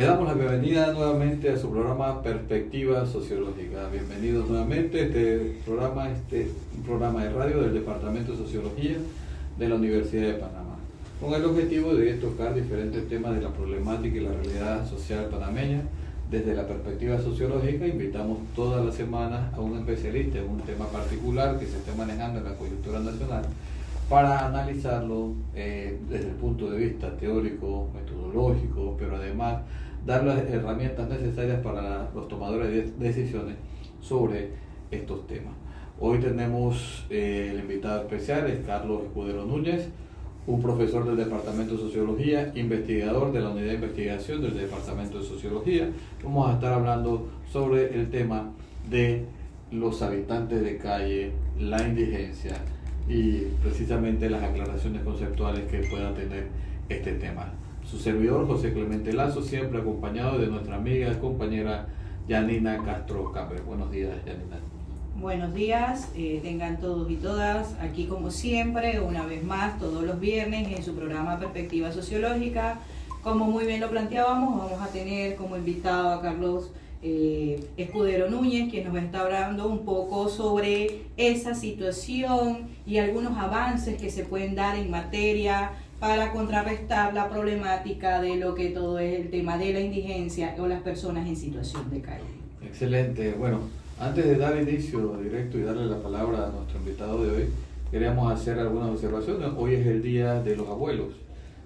Les damos la bienvenida nuevamente a su programa Perspectiva Sociológica. Bienvenidos nuevamente. Este programa es un programa de radio del Departamento de Sociología de la Universidad de Panamá, con el objetivo de tocar diferentes temas de la problemática y la realidad social panameña. Desde la perspectiva sociológica invitamos todas las semanas a un especialista en un tema particular que se esté manejando en la coyuntura nacional para analizarlo desde el punto de vista teórico, metodológico, pero además dar las herramientas necesarias para los tomadores de decisiones sobre estos temas. Hoy tenemos el invitado especial, es Carlos Escudero Núñez, un profesor del Departamento de Sociología, investigador de la Unidad de Investigación del Departamento de Sociología. Vamos a estar hablando sobre el tema de los habitantes de calle, la indigencia y precisamente las aclaraciones conceptuales que pueda tener este tema. Su servidor, José Clemente Lazo, siempre acompañado de nuestra amiga y compañera Yanina Castro Camber. Buenos días, Yanina. Buenos días, tengan todos y todas aquí como siempre, una vez más, todos los viernes en su programa Perspectiva Sociológica. Como muy bien lo planteábamos, vamos a tener como invitado a Carlos Escudero Núñez, quien nos va a estar hablando un poco sobre esa situación y algunos avances que se pueden dar en materia para contrarrestar la problemática de lo que todo es el tema de la indigencia o las personas en situación de calle. Excelente. Bueno, antes de dar inicio directo y darle la palabra a nuestro invitado de hoy, queríamos hacer algunas observaciones. Hoy es el Día de los Abuelos.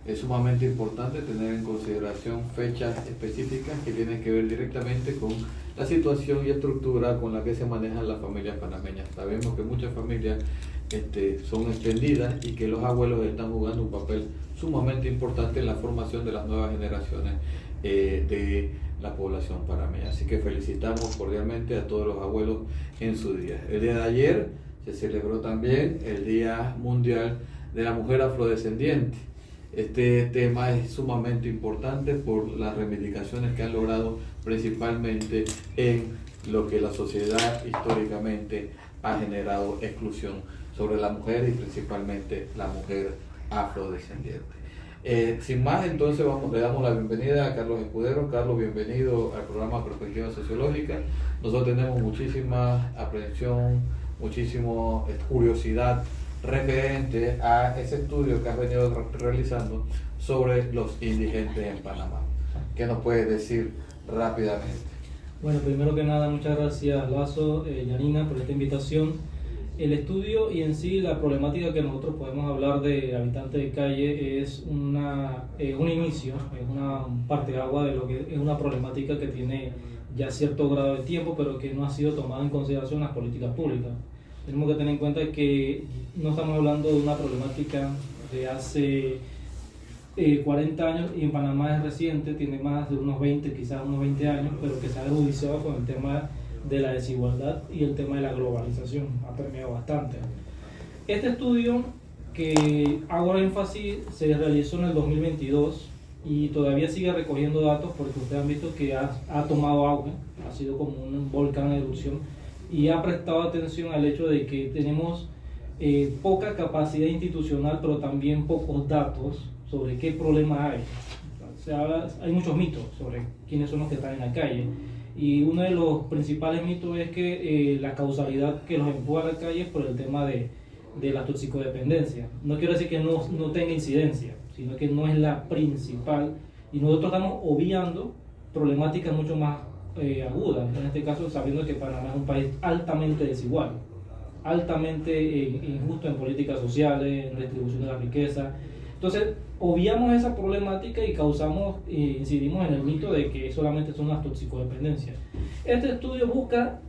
Es sumamente importante tener en consideración fechas específicas que tienen que ver directamente con la situación y estructura con la que se manejan las familias panameñas. Sabemos que muchas familias son extendidas y que los abuelos están jugando un papel sumamente importante en la formación de las nuevas generaciones de la población panameña. Así que felicitamos cordialmente a todos los abuelos en su día. El día de ayer se celebró también el Día Mundial de la Mujer Afrodescendiente. Este tema es sumamente importante por las reivindicaciones que han logrado principalmente en lo que la sociedad históricamente ha generado exclusión sobre la mujer y principalmente la mujer afrodescendiente. Sin más, entonces le damos la bienvenida a Carlos Escudero. Carlos, bienvenido al programa Perspectiva Sociológica. Nosotros tenemos muchísima aprehensión, muchísima curiosidad referente a ese estudio que has venido realizando sobre los indigentes en Panamá. ¿Qué nos puedes decir rápidamente? Bueno, primero que nada, muchas gracias Lazo, Yanina, por esta invitación. El estudio y en sí la problemática que nosotros podemos hablar de habitantes de calle es un inicio, es una parte de agua de lo que es una problemática que tiene ya cierto grado de tiempo, pero que no ha sido tomada en consideración en las políticas públicas. Tenemos que tener en cuenta que no estamos hablando de una problemática de hace 40 años y en Panamá es reciente, tiene más de unos 20, quizás unos 20 años, pero que se ha agudizado con el tema de la desigualdad y el tema de la globalización, ha permeado bastante. Este estudio que hago énfasis se realizó en el 2022 y todavía sigue recogiendo datos porque ustedes han visto que ha tomado auge, ha sido como un volcán de erupción y ha prestado atención al hecho de que tenemos poca capacidad institucional, pero también pocos datos sobre qué problema hay. Hay muchos mitos sobre quiénes son los que están en la calle. Y uno de los principales mitos es que la causalidad que los empuja a la calle es por el tema de la toxicodependencia. No quiero decir que no tenga incidencia, sino que no es la principal. Y nosotros estamos obviando problemáticas mucho más agudas. En este caso, sabiendo que Panamá es un país altamente desigual, altamente injusto en políticas sociales, en distribución de la riqueza. Entonces, obviamos esa problemática y incidimos en el mito de que solamente son las toxicodependencias. Este estudio busca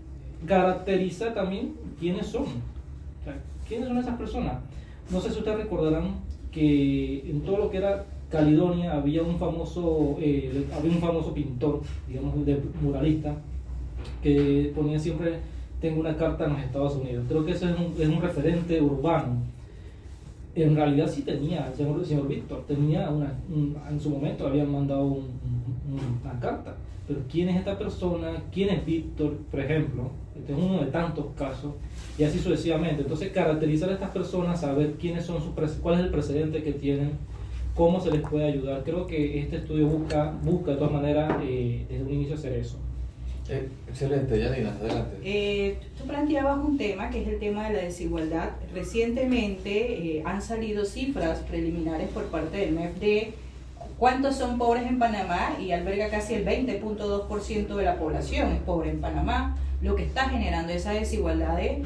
caracterizar también quiénes son. O sea, quiénes son esas personas. No sé si ustedes recordarán que en todo lo que era Caledonia había un famoso pintor, digamos, muralista, que ponía siempre: tengo una carta en los Estados Unidos. Creo que ese es un referente urbano. En realidad sí tenía, el señor Víctor tenía en su momento habían mandado una carta, pero ¿quién es esta persona? ¿Quién es Víctor, por ejemplo? Este es uno de tantos casos, y así sucesivamente. Entonces, caracterizar a estas personas, saber quiénes son cuál es el precedente que tienen, cómo se les puede ayudar. Creo que este estudio busca de todas maneras desde un inicio hacer eso. Excelente, Yanina, adelante. Tú planteabas un tema que es el tema de la desigualdad. Recientemente han salido cifras preliminares por parte del MEF de cuántos son pobres en Panamá, y alberga casi el 20.2% de la población es pobre en Panamá, lo que está generando esas desigualdades.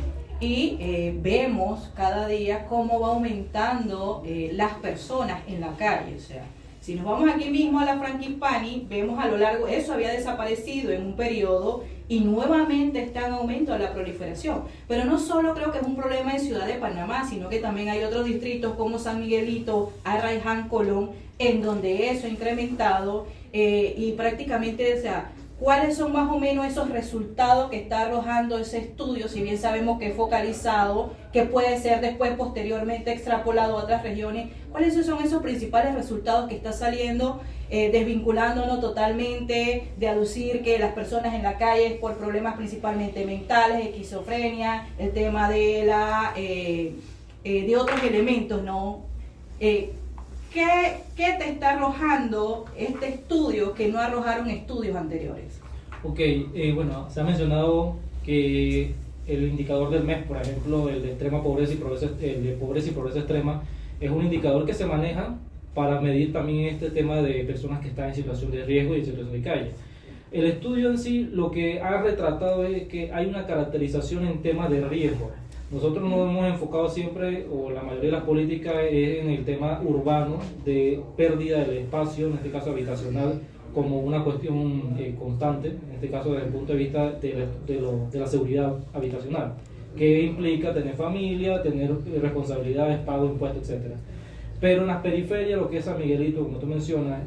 Y vemos cada día cómo va aumentando las personas en la calle. O sea, si nos vamos aquí mismo a la Franquispani, vemos a lo largo, eso había desaparecido en un periodo y nuevamente está en aumento la proliferación. Pero no solo creo que es un problema de Ciudad de Panamá, sino que también hay otros distritos como San Miguelito, Arraiján, Colón, en donde eso ha incrementado y prácticamente, o sea, ¿cuáles son más o menos esos resultados que está arrojando ese estudio? Si bien sabemos que es focalizado, que puede ser después posteriormente extrapolado a otras regiones, ¿cuáles son esos principales resultados que está saliendo, desvinculándonos totalmente de aducir que las personas en la calle es por problemas principalmente mentales, esquizofrenia, el tema de de otros elementos, ¿no? ¿Qué te está arrojando este estudio que no arrojaron estudios anteriores? Ok, bueno, se ha mencionado que el indicador del MES, por ejemplo, el de extrema pobreza el de pobreza y pobreza extrema, es un indicador que se maneja para medir también este tema de personas que están en situación de riesgo y en situación de calle. El estudio en sí lo que ha retratado es que hay una caracterización en temas de riesgo. Nosotros nos hemos enfocado siempre, o la mayoría de las políticas, en el tema urbano de pérdida del espacio, en este caso habitacional, como una cuestión constante, en este caso desde el punto de vista de la seguridad habitacional, que implica tener familia, tener responsabilidades, pago, impuestos, etc. Pero en las periferias, lo que es San Miguelito, como tú mencionas,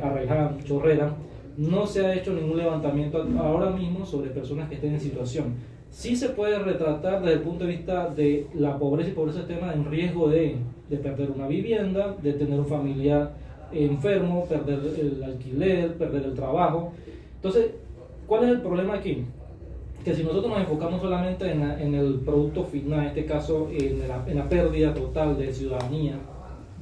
Arraiján, Chorrera, no se ha hecho ningún levantamiento ahora mismo sobre personas que estén en situación. Sí se puede retratar desde el punto de vista de la pobreza y pobreza extrema en riesgo de perder una vivienda, de tener un familiar enfermo, perder el alquiler, perder el trabajo. Entonces, ¿cuál es el problema aquí? Que si nosotros nos enfocamos solamente en el producto final, en este caso en la pérdida total de ciudadanía,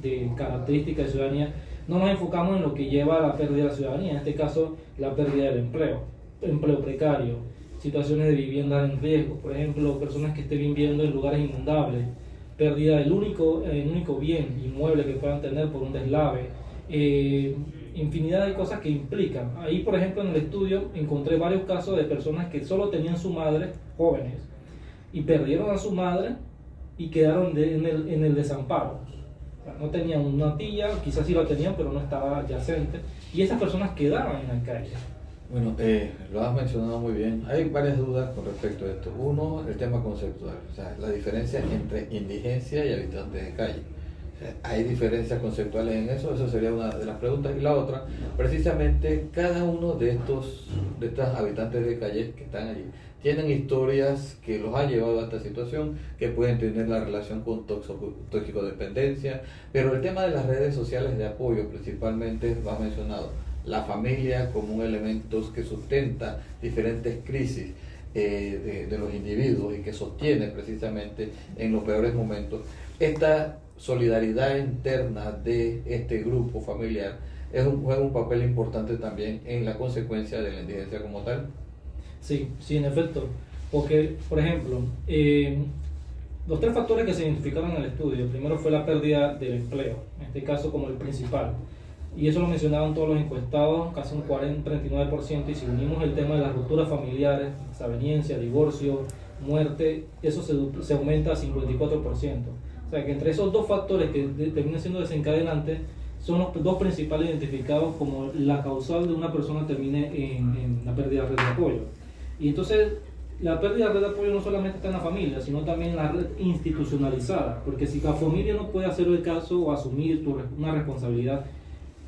de características de ciudadanía, no nos enfocamos en lo que lleva a la pérdida de la ciudadanía, en este caso la pérdida del empleo precario, situaciones de vivienda en riesgo, por ejemplo, personas que estén viviendo en lugares inundables, pérdida del único bien inmueble que puedan tener por un deslave, infinidad de cosas que implican. Ahí, por ejemplo, en el estudio encontré varios casos de personas que solo tenían su madre, jóvenes, y perdieron a su madre y quedaron en el desamparo. O sea, no tenían una tía, quizás sí la tenían, pero no estaba adyacente, y esas personas quedaban en la calle. Bueno, lo has mencionado muy bien. Hay varias dudas con respecto a esto. Uno, el tema conceptual, o sea, la diferencia entre indigencia y habitantes de calle. O sea, ¿hay diferencias conceptuales en eso? Esa sería una de las preguntas. Y la otra, precisamente cada uno de estas habitantes de calle que están allí tienen historias que los ha llevado a esta situación, que pueden tener la relación con toxicodependencia, pero el tema de las redes sociales de apoyo principalmente lo has mencionado. La familia como un elemento que sustenta diferentes crisis de los individuos y que sostiene precisamente en los peores momentos. Esta solidaridad interna de este grupo familiar juega un papel importante también en la consecuencia de la indigencia como tal. Sí, en efecto, porque, por ejemplo, los tres factores que se identificaron en el estudio, el primero fue la pérdida del empleo, en este caso como el principal. Y eso lo mencionaban todos los encuestados, casi un 39%, y si unimos el tema de las rupturas familiares, desaveniencia, divorcio, muerte, eso se aumenta a 54%. O sea que entre esos dos factores que terminan siendo desencadenantes, son los dos principales identificados como la causal de una persona termine en la pérdida de red de apoyo. Y entonces, la pérdida de red de apoyo no solamente está en la familia, sino también en la red institucionalizada, porque si la familia no puede hacer el caso o asumir una responsabilidad,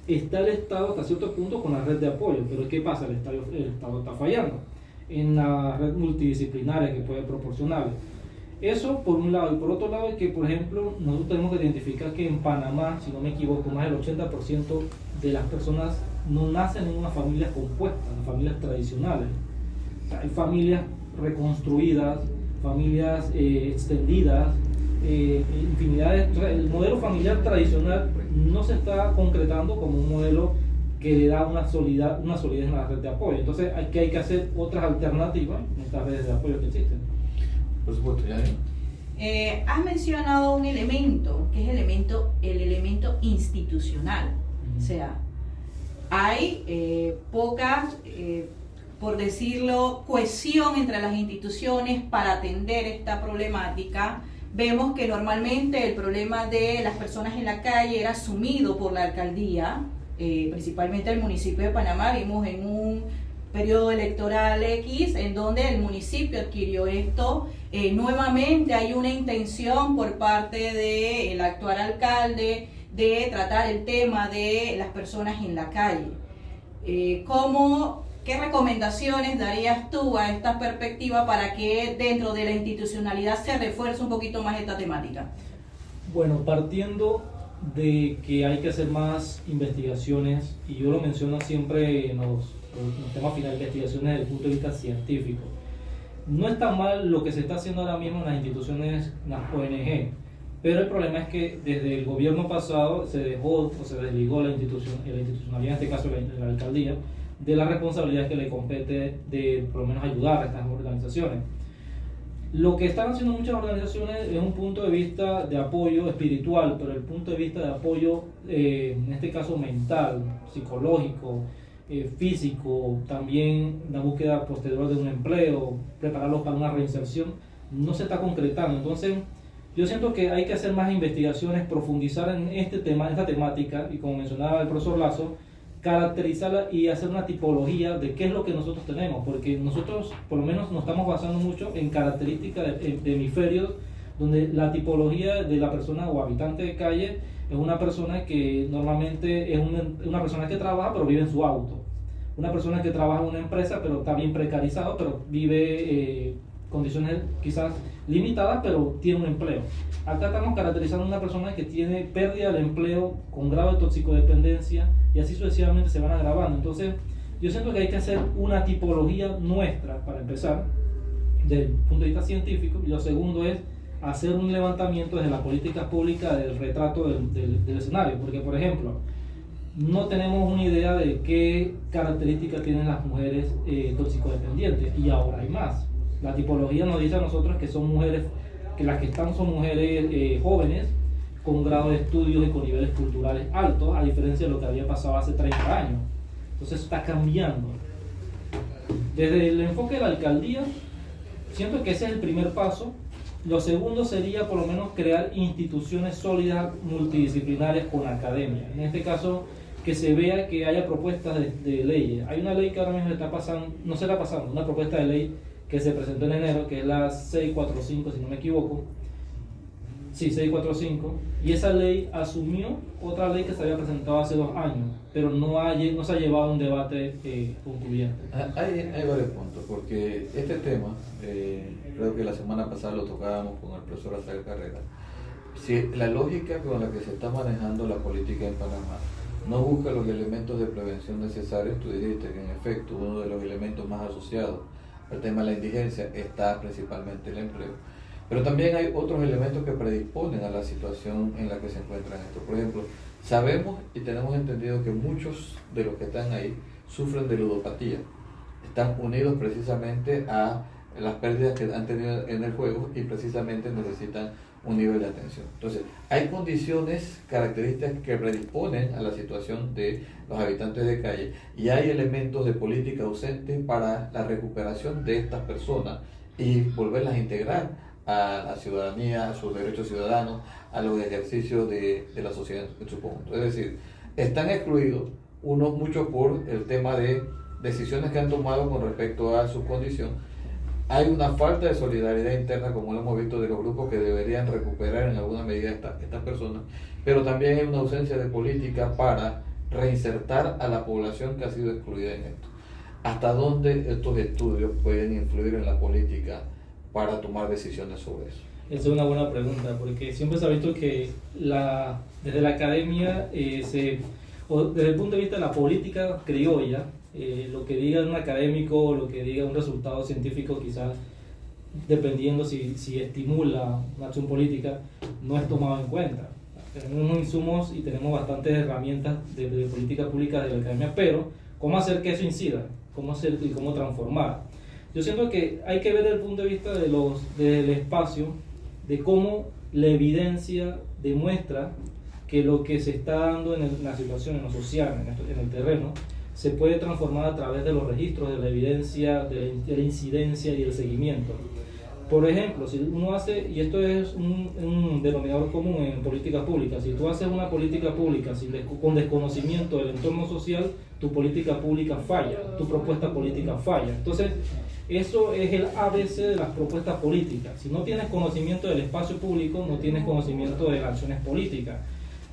está el Estado hasta cierto punto con la red de apoyo, pero ¿qué pasa? El Estado está fallando en la red multidisciplinaria que puede proporcionarle. Eso por un lado, y por otro lado es que, por ejemplo, nosotros tenemos que identificar que en Panamá, si no me equivoco, más del 80% de las personas no nacen en una familia compuesta, en familias tradicionales. O sea, hay familias reconstruidas, familias extendidas, el modelo familiar tradicional no se está concretando como un modelo que le da una solidez en la red de apoyo. Entonces hay que hacer otras alternativas en estas redes de apoyo que existen. Por supuesto, ya. Has mencionado un elemento, que es el elemento institucional. O sea, hay poca, por decirlo, cohesión entre las instituciones para atender esta problemática. Vemos que normalmente el problema de las personas en la calle era asumido por la alcaldía, principalmente el municipio de Panamá. Vimos en un periodo electoral X en donde el municipio adquirió esto. Nuevamente hay una intención por parte del actual alcalde de tratar el tema de las personas en la calle. ¿Qué recomendaciones darías tú a esta perspectiva para que dentro de la institucionalidad se refuerce un poquito más esta temática? Bueno, partiendo de que hay que hacer más investigaciones, y yo lo menciono siempre en los temas finales, investigaciones desde el punto de vista científico. No está mal lo que se está haciendo ahora mismo en las instituciones, las ONG, pero el problema es que desde el gobierno pasado se dejó o se desligó la institucionalidad, en este caso la alcaldía, de la responsabilidad que le compete de por lo menos ayudar a estas organizaciones. Lo que están haciendo muchas organizaciones es un punto de vista de apoyo espiritual, pero el punto de vista de apoyo, en este caso mental, psicológico, físico, también la búsqueda posterior de un empleo, prepararlos para una reinserción, no se está concretando. Entonces, yo siento que hay que hacer más investigaciones, profundizar en este tema, en esta temática, y como mencionaba el profesor Lazo, caracterizarla y hacer una tipología de qué es lo que nosotros tenemos, porque nosotros por lo menos nos estamos basando mucho en características de hemisferios, donde la tipología de la persona o habitante de calle es una persona que normalmente es una persona que trabaja pero vive en su auto, una persona que trabaja en una empresa pero está bien precarizado, pero vive condiciones quizás limitadas pero tiene un empleo. Acá estamos caracterizando a una persona que tiene pérdida del empleo con grado de toxicodependencia y así sucesivamente se van agravando. Entonces yo siento que hay que hacer una tipología nuestra para empezar desde el punto de vista científico, y lo segundo es hacer un levantamiento desde la política pública del retrato del escenario, porque por ejemplo no tenemos una idea de qué características tienen las mujeres toxicodependientes, y ahora hay más. La tipología nos dice a nosotros que son mujeres, que las que están son mujeres jóvenes, con grado de estudios y con niveles culturales altos, a diferencia de lo que había pasado hace 30 años. Entonces está cambiando. Desde el enfoque de la alcaldía, siento que ese es el primer paso. Lo segundo sería por lo menos crear instituciones sólidas multidisciplinarias con academia. En este caso, que se vea que haya propuestas de leyes. Hay una ley que ahora mismo está pasando, no se está pasando, una propuesta de ley que se presentó en enero, que es la 645, si no me equivoco. Sí, 645. Y esa ley asumió otra ley que se había presentado hace 2 años, pero no se ha llevado a un debate concluyente. Hay varios puntos, porque este tema, creo que la semana pasada lo tocábamos con el profesor Azael Carrera. Si la lógica con la que se está manejando la política en Panamá no busca los elementos de prevención necesarios, tú dijiste que en efecto uno de los elementos más asociados al tema de la indigencia está principalmente el empleo, pero también hay otros elementos que predisponen a la situación en la que se encuentran estos. Por ejemplo, sabemos y tenemos entendido que muchos de los que están ahí sufren de ludopatía, están unidos precisamente a las pérdidas que han tenido en el juego y precisamente necesitan un nivel de atención. Entonces, hay condiciones, características que predisponen a la situación de los habitantes de calle, y hay elementos de política ausentes para la recuperación de estas personas y volverlas a integrar a la ciudadanía, a sus derechos ciudadanos, a los ejercicios de la sociedad en su conjunto. Es decir, están excluidos muchos por el tema de decisiones que han tomado con respecto a su condición. Hay una falta de solidaridad interna, como lo hemos visto, de los grupos que deberían recuperar en alguna medida estas personas, pero también hay una ausencia de política para reinsertar a la población que ha sido excluida en esto. ¿Hasta dónde estos estudios pueden influir en la política para tomar decisiones sobre eso? Esa es una buena pregunta, porque siempre se ha visto que desde la academia, o desde el punto de vista de la política criolla, lo que diga un académico o lo que diga un resultado científico quizás dependiendo si estimula una acción política, no es tomado en cuenta. Tenemos unos insumos y tenemos bastantes herramientas de política pública de la academia, pero ¿cómo hacer que eso incida? ¿Cómo hacer y cómo transformar? Yo siento que hay que ver desde el punto de vista del espacio, de cómo la evidencia demuestra que lo que se está dando en la situación, en lo social, en el terreno, se puede transformar a través de los registros, de la evidencia, de la incidencia y el seguimiento. Por ejemplo, si uno hace, y esto es un denominador común en política pública, si tú haces una política pública con desconocimiento del entorno social, tu política pública falla, tu propuesta política falla. Entonces, eso es el ABC de las propuestas políticas. Si no tienes conocimiento del espacio público, no tienes conocimiento de las acciones políticas.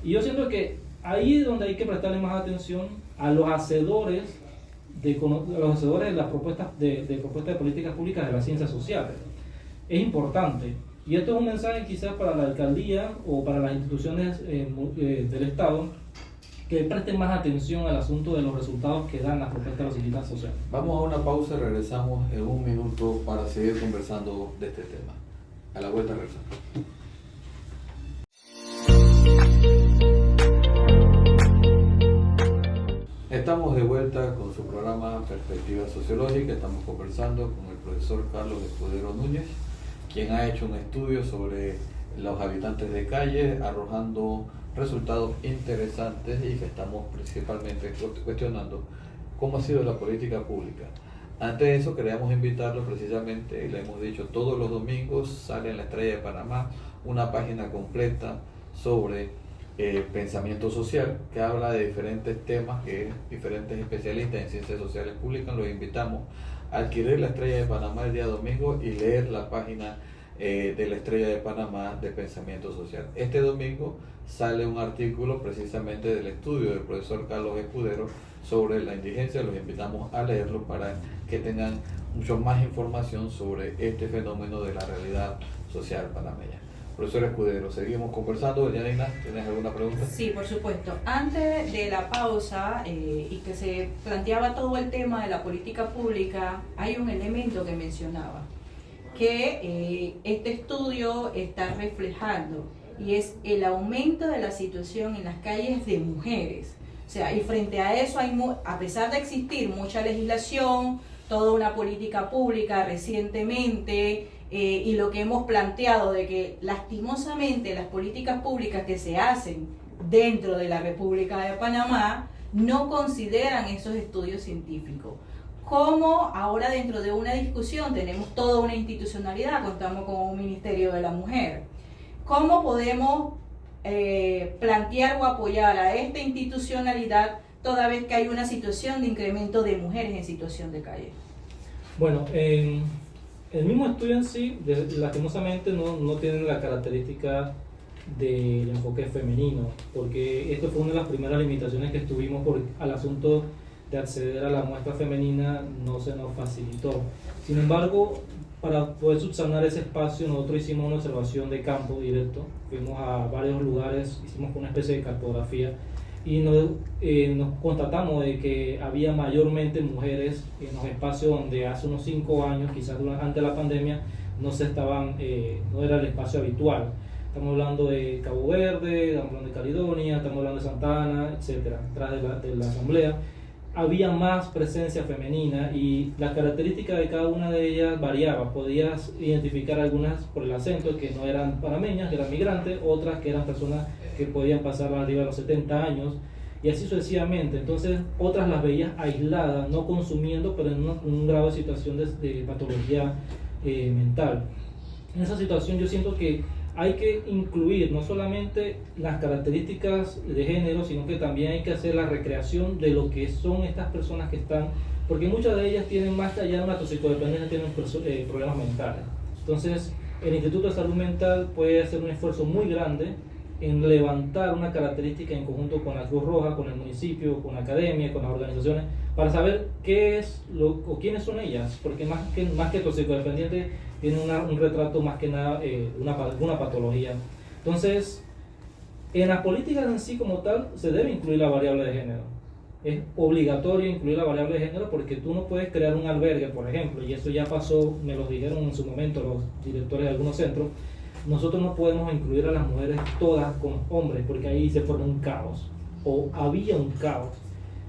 Y yo siento que ahí es donde hay que prestarle más atención a los hacedores de las propuestas de políticas públicas de las ciencias sociales. Es importante. Y esto es un mensaje quizás para la alcaldía o para las instituciones del Estado, que presten más atención al asunto de los resultados que dan las propuestas de las ciencias sociales. Vamos a una pausa y regresamos en un minuto para seguir conversando de este tema. A la vuelta regresamos. Estamos de vuelta con su programa Perspectiva Sociológica. Estamos conversando con el profesor Carlos Escudero Núñez, quien ha hecho un estudio sobre los habitantes de calle, arrojando resultados interesantes y que estamos principalmente cuestionando cómo ha sido la política pública. Antes de eso queríamos invitarlo precisamente, y le hemos dicho, todos los domingos sale en La Estrella de Panamá una página completa sobre pensamiento social, que habla de diferentes temas que diferentes especialistas en ciencias sociales publican. Los invitamos a adquirir La Estrella de Panamá el día domingo y leer la página de La Estrella de Panamá de pensamiento social. Este domingo sale un artículo precisamente del estudio del profesor Carlos Escudero sobre la indigencia. Los invitamos a leerlo para que tengan mucho más información sobre este fenómeno de la realidad social panameña. Profesor Escudero, seguimos conversando. Yanina, ¿tienes alguna pregunta? Sí, por supuesto. Antes de la pausa y que se planteaba todo el tema de la política pública, hay un elemento que mencionaba, que este estudio está reflejando, y es el aumento de la situación en las calles de mujeres. O sea, y frente a eso, a pesar de existir mucha legislación, toda una política pública recientemente, y lo que hemos planteado de que lastimosamente las políticas públicas que se hacen dentro de la República de Panamá no consideran esos estudios científicos. Como ahora dentro de una discusión tenemos toda una institucionalidad, contamos con un Ministerio de la Mujer. ¿Cómo podemos plantear o apoyar a esta institucionalidad toda vez que hay una situación de incremento de mujeres en situación de calle? Bueno, el mismo estudio en sí, lastimosamente, no tiene la característica del enfoque femenino, porque esto fue una de las primeras limitaciones que tuvimos al asunto de acceder a la muestra femenina, no se nos facilitó. Sin embargo, para poder subsanar ese espacio, nosotros hicimos una observación de campo directo, fuimos a varios lugares, hicimos una especie de cartografía y nos constatamos de que había mayormente mujeres en los espacios donde hace unos 5 años, quizás antes de la pandemia, no era el espacio habitual. Estamos hablando de Cabo Verde, estamos hablando de Caledonia, estamos hablando de Santa Ana, etcétera, atrás de la asamblea. Había más presencia femenina y la característica de cada una de ellas variaba. Podías identificar algunas por el acento, que no eran panameñas, que eran migrantes, otras que eran personas que podían pasar arriba de los 70 años, y así sucesivamente. Entonces, otras las veías aisladas, no consumiendo, pero en un grado de situación de patología mental. En esa situación yo siento que hay que incluir no solamente las características de género, sino que también hay que hacer la recreación de lo que son estas personas que están, porque muchas de ellas tienen, más allá de una toxicodependencia, tienen problemas mentales. Entonces, el Instituto de Salud Mental puede hacer un esfuerzo muy grande en levantar una característica en conjunto con la Cruz Roja, con el municipio, con la academia, con las organizaciones, para saber qué es o quiénes son ellas, porque más que toxicodependientes tienen un retrato más que nada una patología. Entonces, en las políticas en sí como tal se debe incluir la variable de género. es obligatorio incluir la variable de género, porque tú no puedes crear un albergue, por ejemplo, y eso ya pasó, me lo dijeron en su momento los directores de algunos centros. Nosotros no podemos incluir a las mujeres todas con hombres, porque ahí se forma un caos, o había un caos.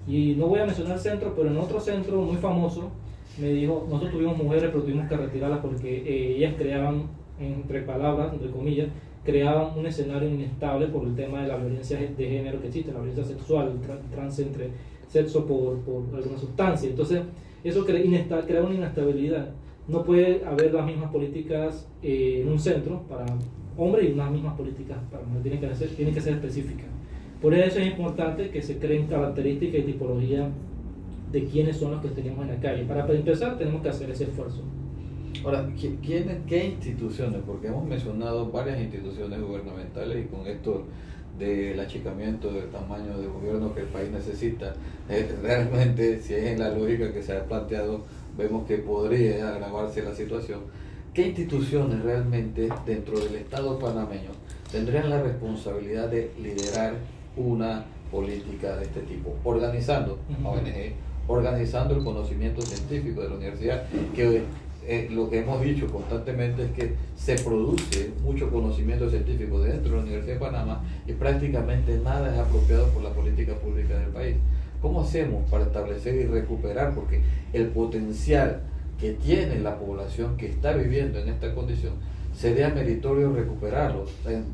Y no voy a mencionar el centro, pero en otro centro muy famoso me dijo, nosotros tuvimos mujeres, pero tuvimos que retirarlas porque ellas creaban, entre palabras, entre comillas, creaban un escenario inestable por el tema de la violencia de género que existe, la violencia sexual, el trance entre sexo por alguna sustancia. Entonces, eso crea una inestabilidad. No puede haber las mismas políticas en un centro para hombres y unas mismas políticas para mujeres, tienen que ser específicas. Por eso es importante que se creen características y tipología de quiénes son los que tenemos en la calle. Para empezar, tenemos que hacer ese esfuerzo. Ahora, ¿qué instituciones? Porque hemos mencionado varias instituciones gubernamentales y con esto del achicamiento del tamaño del gobierno que el país necesita, realmente, si es en la lógica que se ha planteado, vemos que podría agravarse la situación. ¿Qué instituciones realmente dentro del Estado panameño tendrían la responsabilidad de liderar una política de este tipo? Organizando ONG, organizando el conocimiento científico de la universidad, que lo que hemos dicho constantemente es que se produce mucho conocimiento científico dentro de la Universidad de Panamá y prácticamente nada es apropiado por la política pública del país. ¿Cómo hacemos para establecer y recuperar? Porque el potencial que tiene la población que está viviendo en esta condición, sería meritorio recuperarlo.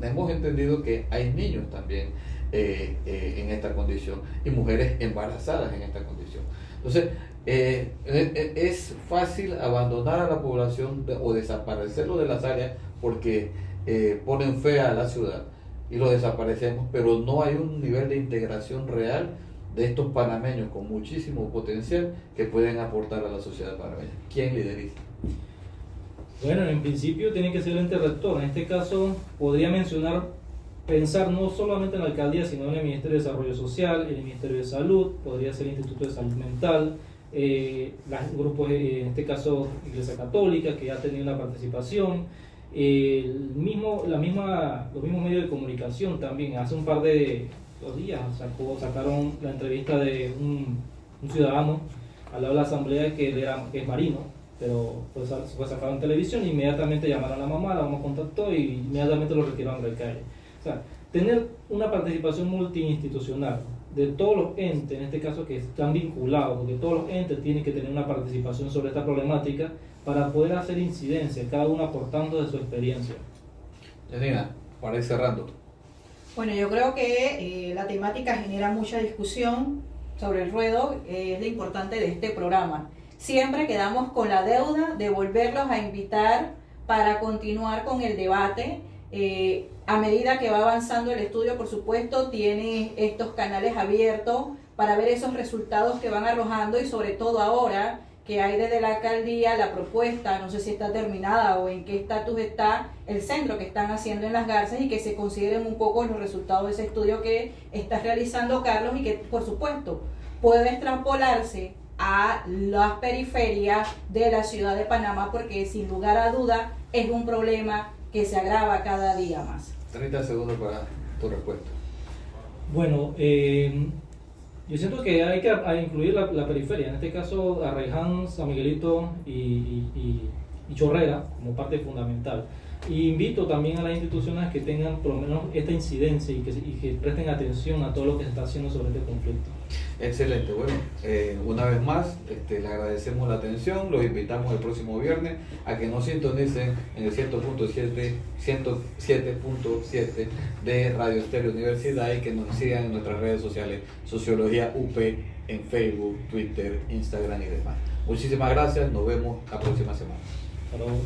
Hemos entendido que hay niños también en esta condición y mujeres embarazadas en esta condición. Entonces, es fácil abandonar a la población o desaparecerlo de las áreas porque ponen fea a la ciudad y lo desaparecemos, pero no hay un nivel de integración real de estos panameños con muchísimo potencial que pueden aportar a la sociedad panameña. ¿Quién lideriza? Bueno, en principio tiene que ser el ente rector. En este caso podría pensar no solamente en la alcaldía, sino en el Ministerio de Desarrollo Social, en el Ministerio de Salud, podría ser el Instituto de Salud Mental, los grupos, en este caso Iglesia Católica, que ya ha tenido una participación, los mismos medios de comunicación también. Hace un par de 2 días sacaron la entrevista de un ciudadano al lado de la asamblea que es marino, pero fue sacado en televisión. Inmediatamente llamaron a la mamá, la mamá contactó y inmediatamente lo retiraron de la calle. O sea, tener una participación multiinstitucional de todos los entes, en este caso que están vinculados, porque todos los entes tienen que tener una participación sobre esta problemática para poder hacer incidencia, cada uno aportando de su experiencia. Janina, para ir cerrando. Bueno, yo creo que la temática genera mucha discusión sobre el ruedo, es lo importante de este programa. Siempre quedamos con la deuda de volverlos a invitar para continuar con el debate. A medida que va avanzando el estudio, por supuesto, tiene estos canales abiertos para ver esos resultados que van arrojando y sobre todo ahora que hay desde la alcaldía la propuesta, no sé si está terminada o en qué estatus está el centro que están haciendo en Las Garzas y que se consideren un poco los resultados de ese estudio que está realizando Carlos y que, por supuesto, puede extrapolarse a las periferias de la ciudad de Panamá, porque sin lugar a duda es un problema que se agrava cada día más. 30 segundos para tu respuesta. Bueno, yo siento que hay que incluir la periferia, en este caso Arraiján, San Miguelito y Chorrera como parte fundamental. Y invito también a las instituciones que tengan por lo menos esta incidencia y que presten atención a todo lo que se está haciendo sobre este conflicto. Excelente, bueno, una vez más le agradecemos la atención, los invitamos el próximo viernes a que nos sintonicen en el 107.7 de Radio Estéreo Universidad y que nos sigan en nuestras redes sociales, Sociología UP, en Facebook, Twitter, Instagram y demás. Muchísimas gracias, nos vemos la próxima semana. Hasta luego.